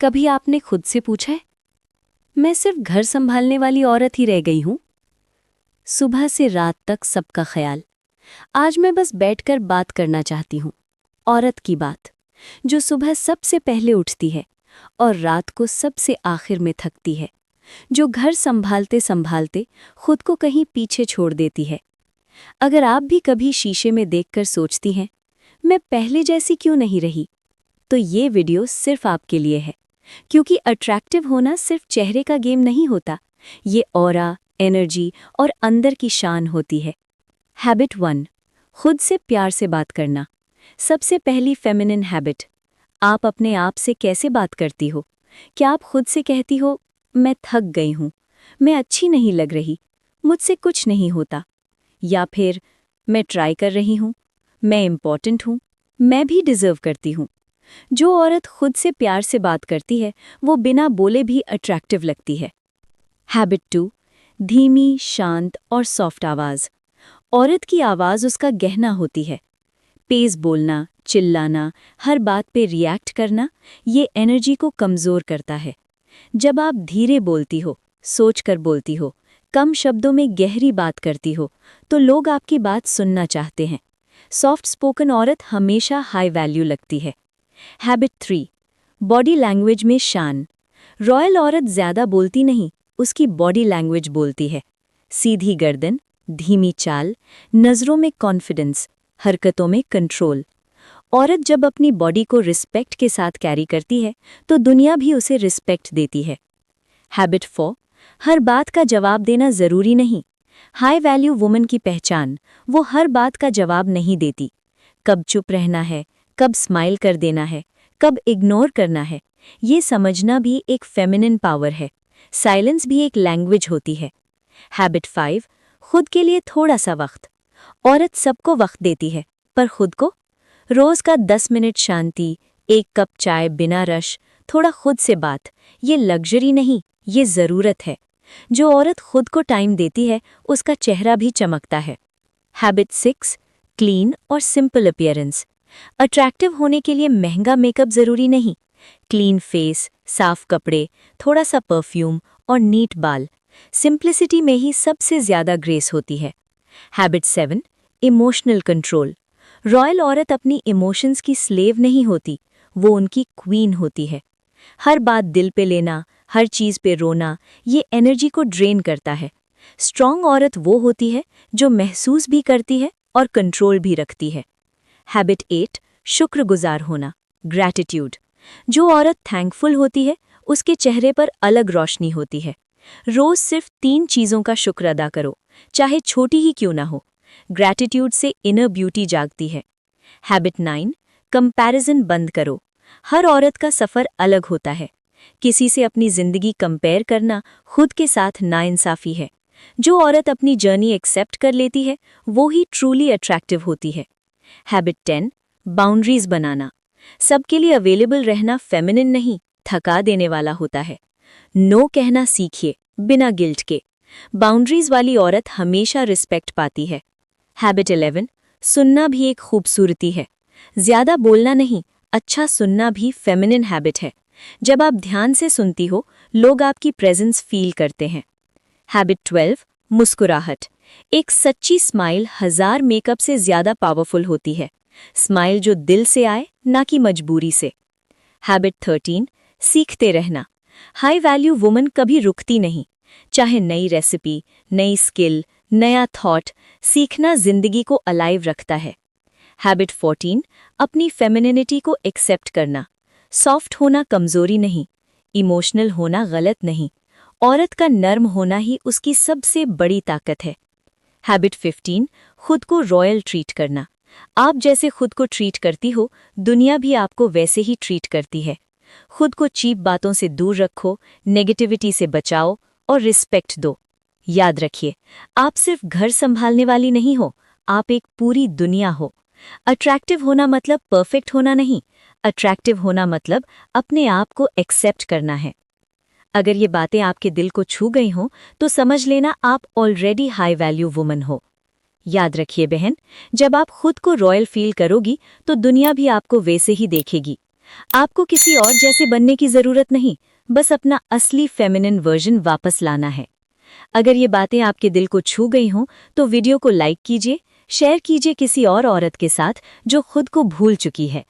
कभी आपने खुद से पूछा है, मैं सिर्फ घर संभालने वाली औरत ही रह गई हूं? सुबह से रात तक सबका ख्याल। आज मैं बस बैठकर बात करना चाहती हूं। औरत की बात, जो सुबह सबसे पहले उठती है और रात को सबसे आखिर में थकती है, जो घर संभालते संभालते खुद को कहीं पीछे छोड़ देती है। अगर आप भी कभी शीशे में देखकर सोचती हैं, मैं पहले जैसी क्यों नहीं रही, तो ये वीडियो सिर्फ आपके लिए है। क्योंकि अट्रैक्टिव होना सिर्फ चेहरे का गेम नहीं होता, ये ऑरा, एनर्जी और अंदर की शान होती है। हैबिट 1, खुद से प्यार से बात करना। सबसे पहली फेमिनिन हैबिट। आप अपने आप से कैसे बात करती हो? क्या आप खुद से कहती हो, मैं थक गई हूँ, मैं अच्छी नहीं लग रही, मुझसे कुछ नहीं होता? या फिर, मैं ट्राई कर रही हूँ, मैं इम्पॉर्टेंट हूँ, मैं भी डिज़र्व करती हूँ? जो औरत खुद से प्यार से बात करती है, वो बिना बोले भी अट्रैक्टिव लगती है। हैबिट 2, धीमी, शांत और सॉफ्ट आवाज़। औरत की आवाज़ उसका गहना होती है। तेज बोलना, चिल्लाना, हर बात पे रिएक्ट करना, ये एनर्जी को कमज़ोर करता है। जब आप धीरे बोलती हो, सोचकर बोलती हो, कम शब्दों में गहरी बात करती हो, तो लोग आपकी बात सुनना चाहते हैं। सॉफ्ट स्पोकन औरत हमेशा हाई वैल्यू लगती है। हैबिट 3, बॉडी लैंग्वेज में शान। रॉयल औरत ज़्यादा बोलती नहीं, उसकी बॉडी लैंग्वेज बोलती है। सीधी गर्दन, धीमी चाल, नज़रों में कॉन्फिडेंस, हरकतों में कंट्रोल। औरत जब अपनी बॉडी को रिस्पेक्ट के साथ कैरी करती है, तो दुनिया भी उसे रिस्पेक्ट देती है। हैबिट 4, हर बात का जवाब देना ज़रूरी नहीं। हाई वैल्यू वुमन की पहचान, वो हर बात का जवाब नहीं देती। कब चुप रहना है, कब स्माइल कर देना है, कब इग्नोर करना है, ये समझना भी एक फेमिनिन पावर है। साइलेंस भी एक लैंग्वेज होती है। हैबिट 5, खुद के लिए थोड़ा सा वक्त। औरत सबको वक्त देती है, पर खुद को? रोज़ का 10 मिनट शांति, एक कप चाय बिना रश, थोड़ा खुद से बात, ये लग्जरी नहीं, ये ज़रूरत है। जो औरत खुद को टाइम देती है, उसका चेहरा भी चमकता है। हैबिट 6, क्लीन और सिंपल अपीयरेंस। अट्रैक्टिव होने के लिए महंगा मेकअप ज़रूरी नहीं। क्लीन फेस, साफ कपड़े, थोड़ा सा परफ्यूम और नीट बाल, सिंप्लिसिटी में ही सबसे ज़्यादा ग्रेस होती है। Habit 7, emotional control. रॉयल औरत अपनी इमोशंस की स्लेव नहीं होती, वो उनकी क्वीन होती है। हर बात दिल पे लेना, हर चीज़ पे रोना, ये एनर्जी को ड्रेन करता है। स्ट्रॉन्ग औरत वो होती है जो महसूस भी करती है और कंट्रोल भी रखती है। हैबिट 8, शुक्रगुजार होना, ग्रैटिट्यूड। जो औरत थैंकफुल होती है, उसके चेहरे पर अलग रोशनी होती है। रोज़ सिर्फ 3 चीज़ों का शुक्र अदा करो, चाहे छोटी ही क्यों ना हो। ग्रैटिट्यूड से इनर ब्यूटी जागती है। हैबिट 9, कंपैरिजन बंद करो। हर औरत का सफ़र अलग होता है। किसी से अपनी ज़िंदगी कंपेयर करना खुद के साथ नाइंसाफ़ी है। जो औरत अपनी जर्नी एक्सेप्ट कर लेती है, वो ही ट्रूली अट्रैक्टिव होती है। हैबिट 10, बाउंड्रीज बनाना। सबके लिए अवेलेबल रहना फेमिनिन नहीं, थका देने वाला होता है। नो कहना सीखिए, बिना गिल्ट के। बाउंड्रीज वाली औरत हमेशा रिस्पेक्ट पाती है। हैबिट 11, सुनना भी एक खूबसूरती है। ज़्यादा बोलना नहीं, अच्छा सुनना भी फेमिनिन हैबिट है। जब आप ध्यान से सुनती हो, लोग आपकी प्रेजेंस फील करते हैं। हैबिट 12, मुस्कुराहट। एक सच्ची स्माइल 1000 मेकअप से ज़्यादा पावरफुल होती है। स्माइल जो दिल से आए, ना कि मजबूरी से। हैबिट 13, सीखते रहना। हाई वैल्यू वुमन कभी रुकती नहीं। चाहे नई रेसिपी, नई स्किल, नया थॉट, सीखना जिंदगी को अलाइव रखता है। हैबिट 14, अपनी फेमिनिनिटी को एक्सेप्ट करना। सॉफ्ट होना कमज़ोरी नहीं, इमोशनल होना गलत नहीं। औरत का नर्म होना ही उसकी सबसे बड़ी ताकत है। हैबिट 15, खुद को रॉयल ट्रीट करना। आप जैसे खुद को ट्रीट करती हो, दुनिया भी आपको वैसे ही ट्रीट करती है। खुद को चीप बातों से दूर रखो, नेगेटिविटी से बचाओ और रिस्पेक्ट दो। याद रखिए, आप सिर्फ घर संभालने वाली नहीं हो, आप एक पूरी दुनिया हो। अट्रैक्टिव होना मतलब परफेक्ट होना नहीं, अट्रैक्टिव होना मतलब अपने आप को एक्सेप्ट करना है। अगर ये बातें आपके दिल को छू गई हों, तो समझ लेना आप ऑलरेडी हाई वैल्यू वुमन हो। याद रखिए बहन, जब आप खुद को रॉयल फील करोगी, तो दुनिया भी आपको वैसे ही देखेगी। आपको किसी और जैसे बनने की जरूरत नहीं, बस अपना असली फेमिनिन वर्जन वापस लाना है। अगर ये बातें आपके दिल को छू गई हों तो वीडियो को लाइक कीजिए, शेयर कीजिए किसी और औरत के साथ जो खुद को भूल चुकी है।